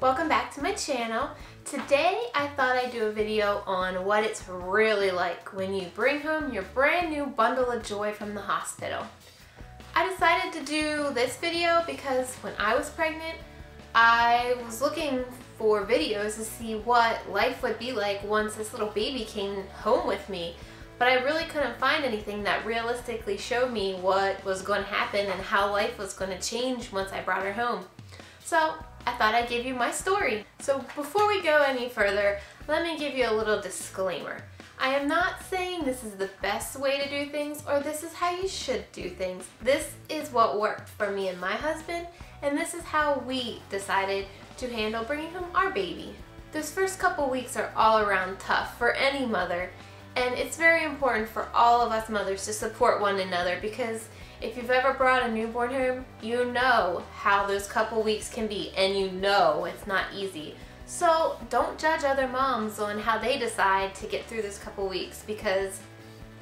Welcome back to my channel. Today I thought I'd do a video on what it's really like when you bring home your brand new bundle of joy from the hospital. I decided to do this video because when I was pregnant, I was looking for videos to see what life would be like once this little baby came home with me. But I really couldn't find anything that realistically showed me what was going to happen and how life was going to change once I brought her home. So I thought I'd give you my story. So before we go any further, let me give you a little disclaimer. I am not saying this is the best way to do things or this is how you should do things. This is what worked for me and my husband, and this is how we decided to handle bringing home our baby. Those first couple weeks are all around tough for any mother, and it's very important for all of us mothers to support one another, because if you've ever brought a newborn home, you know how those couple weeks can be, and you know it's not easy. So don't judge other moms on how they decide to get through this couple weeks, because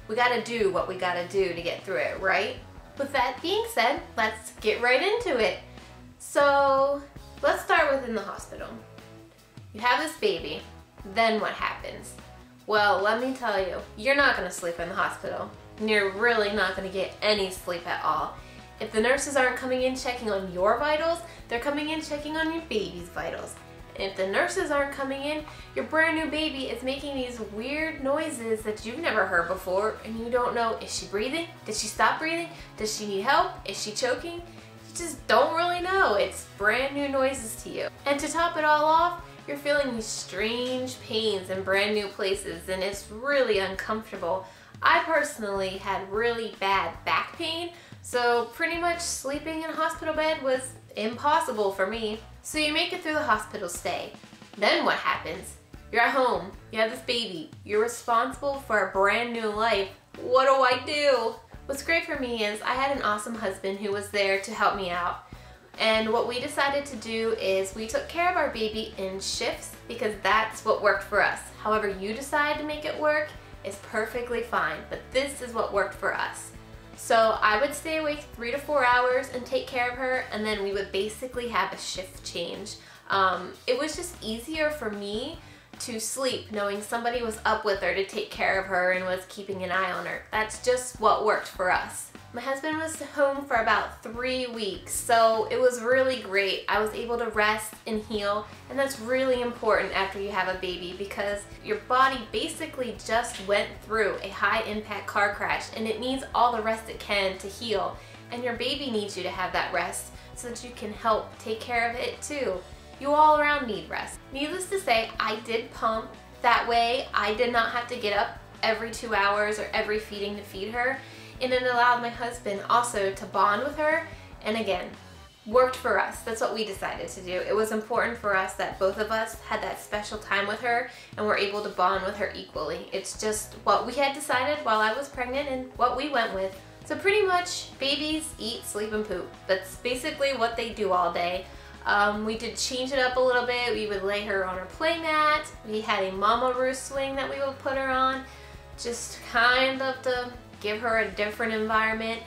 we gotta do what we gotta do to get through it, right? With that being said, let's get right into it. So let's start with in the hospital. You have this baby, then what happens? Well, let me tell you, you're not gonna sleep in the hospital. You're really not going to get any sleep at all. If the nurses aren't coming in checking on your vitals, they're coming in checking on your baby's vitals. And if the nurses aren't coming in, your brand new baby is making these weird noises that you've never heard before, and you don't know, is she breathing? Did she stop breathing? Does she need help? Is she choking? You just don't really know. It's brand new noises to you. And to top it all off, you're feeling these strange pains in brand new places, and it's really uncomfortable. I personally had really bad back pain, so pretty much sleeping in a hospital bed was impossible for me. So you make it through the hospital stay. Then what happens? You're at home, you have this baby, you're responsible for a brand new life. What do I do? What's great for me is I had an awesome husband who was there to help me out. And what we decided to do is we took care of our baby in shifts because that's what worked for us. However you decide to make it work is perfectly fine, but this is what worked for us. So I would stay awake 3 to 4 hours and take care of her, and then we would basically have a shift change. It was just easier for me to sleep knowing somebody was up with her to take care of her and was keeping an eye on her. That's just what worked for us. My husband was home for about 3 weeks, so it was really great. I was able to rest and heal, and that's really important after you have a baby because your body basically just went through a high impact car crash and it needs all the rest it can to heal, and your baby needs you to have that rest so that you can help take care of it too. You all around need rest. Needless to say, I did pump. That way I did not have to get up every 2 hours or every feeding to feed her. And it allowed my husband also to bond with her, and again, worked for us. That's what we decided to do. It was important for us that both of us had that special time with her and were able to bond with her equally. It's just what we had decided while I was pregnant and what we went with. So pretty much babies eat, sleep, and poop. That's basically what they do all day. We did change it up a little bit. We would lay her on her play mat. We had a mama roost swing that we would put her on, just kind of to give her a different environment.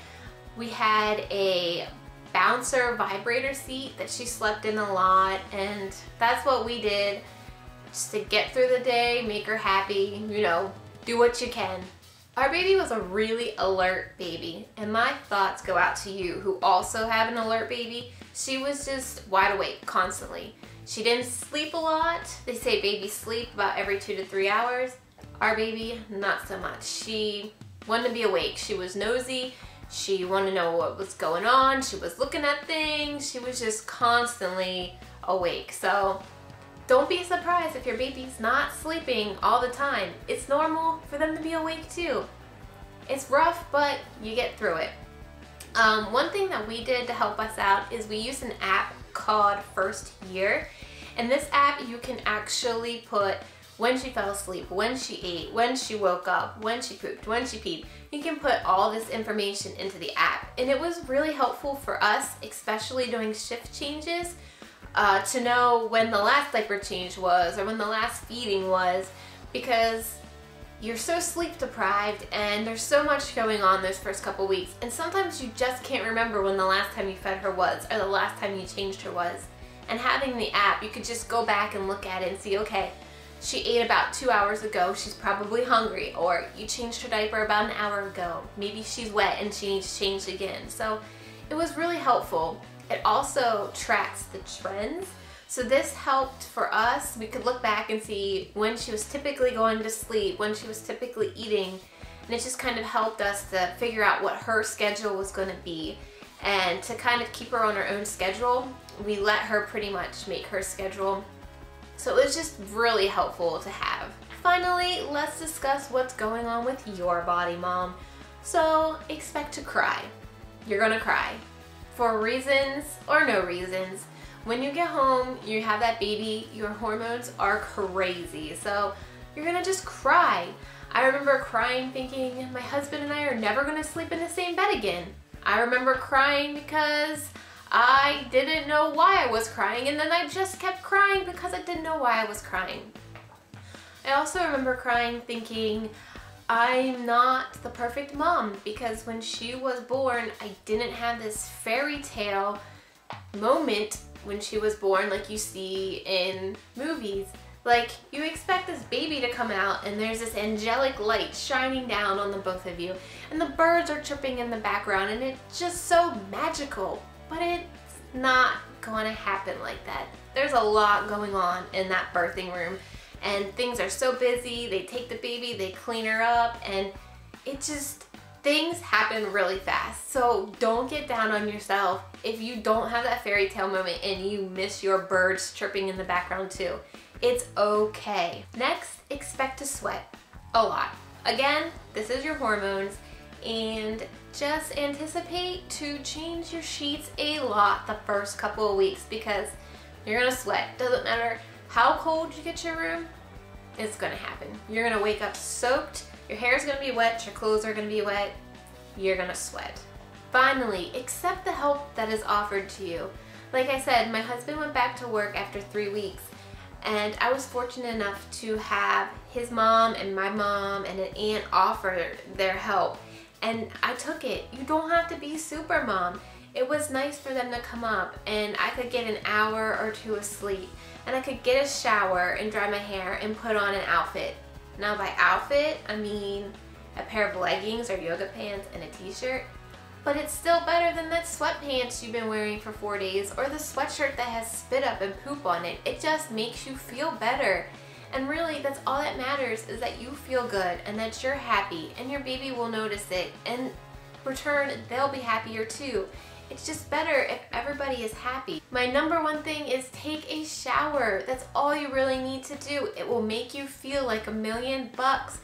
We had a bouncer vibrator seat that she slept in a lot, and that's what we did just to get through the day, make her happy, you know, do what you can. Our baby was a really alert baby, and my thoughts go out to you who also have an alert baby. She was just wide awake constantly. She didn't sleep a lot. They say babies sleep about every 2 to 3 hours. Our baby, not so much. She wanted to be awake. She was nosy. She wanted to know what was going on. She was looking at things. She was just constantly awake. So don't be surprised if your baby's not sleeping all the time. It's normal for them to be awake too. It's rough, but you get through it. One thing that we did to help us out is we used an app called First Year. And this app, you can actually put when she fell asleep, when she ate, when she woke up, when she pooped, when she peed. You can put all this information into the app, and it was really helpful for us, especially doing shift changes. to know when the last diaper change was or when the last feeding was, because you're so sleep deprived and there's so much going on those first couple weeks, and sometimes you just can't remember when the last time you fed her was or the last time you changed her was. And having the app, you could just go back and look at it and see, okay, she ate about 2 hours ago, she's probably hungry, or you changed her diaper about an hour ago, maybe she's wet and she needs changed again. So it was really helpful. It also tracks the trends. So this helped for us. We could look back and see when she was typically going to sleep, when she was typically eating, and it just kind of helped us to figure out what her schedule was going to be. And to kind of keep her on her own schedule, we let her pretty much make her schedule. So it was just really helpful to have. Finally, let's discuss what's going on with your body, mom. So expect to cry. You're gonna cry. For reasons or no reasons. When you get home, you have that baby, your hormones are crazy. So you're gonna just cry. I remember crying thinking my husband and I are never gonna sleep in the same bed again. I remember crying because I didn't know why I was crying, and then I just kept crying because I didn't know why I was crying. I also remember crying thinking I'm not the perfect mom, because when she was born, I didn't have this fairy tale moment when she was born like you see in movies. Like, you expect this baby to come out and there's this angelic light shining down on the both of you, and the birds are chirping in the background, and it's just so magical. But it's not gonna happen like that. There's a lot going on in that birthing room, and things are so busy. They take the baby, they clean her up, and it just, things happen really fast. So don't get down on yourself if you don't have that fairy tale moment and you miss your birds chirping in the background too. It's okay. Next, expect to sweat a lot. Again, this is your hormones, and just anticipate to change your sheets a lot the first couple of weeks, because you're gonna sweat. Doesn't matter how cold you get your room, it's gonna happen. You're gonna wake up soaked, your hair's gonna be wet, your clothes are gonna be wet, you're gonna sweat. Finally, accept the help that is offered to you. Like I said, my husband went back to work after 3 weeks, and I was fortunate enough to have his mom and my mom and an aunt offer their help. And I took it. You don't have to be super mom. It was nice for them to come up, and I could get an hour or 2 of sleep, and I could get a shower and dry my hair and put on an outfit. Now by outfit, I mean a pair of leggings or yoga pants and a t-shirt. But it's still better than that sweatpants you've been wearing for 4 days, or the sweatshirt that has spit up and poop on it. It just makes you feel better. And really, that's all that matters, is that you feel good and that you're happy, and your baby will notice it. And in return, they'll be happier too. It's just better if everybody is happy. My #1 thing is take a shower. That's all you really need to do. It will make you feel like $1,000,000.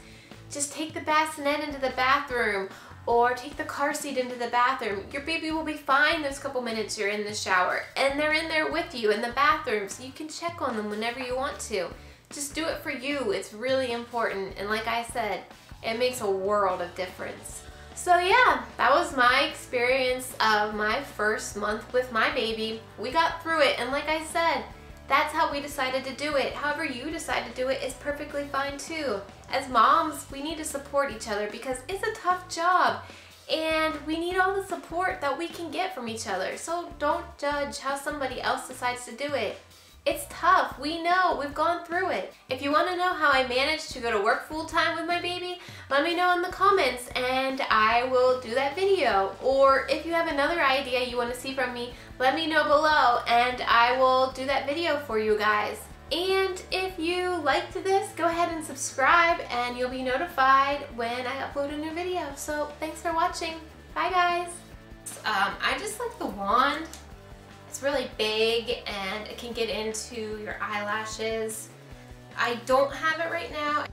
Just take the bassinet into the bathroom, or take the car seat into the bathroom. Your baby will be fine those couple minutes you're in the shower, and they're in there with you in the bathroom, so you can check on them whenever you want to. Just do it for you. It's really important, and like I said, it makes a world of difference. So yeah, that was my experience of my first month with my baby. We got through it, and like I said, that's how we decided to do it. However you decide to do it is perfectly fine too. As moms, we need to support each other because it's a tough job, and we need all the support that we can get from each other. So don't judge how somebody else decides to do it. It's tough. We know. We've gone through it. If you want to know how I managed to go to work full-time with my baby, let me know in the comments and I will do that video. Or if you have another idea you want to see from me, let me know below and I will do that video for you guys. And if you liked this, go ahead and subscribe and you'll be notified when I upload a new video. So thanks for watching. Bye guys. I just like the wand. It's really big and it can get into your eyelashes. I don't have it right now.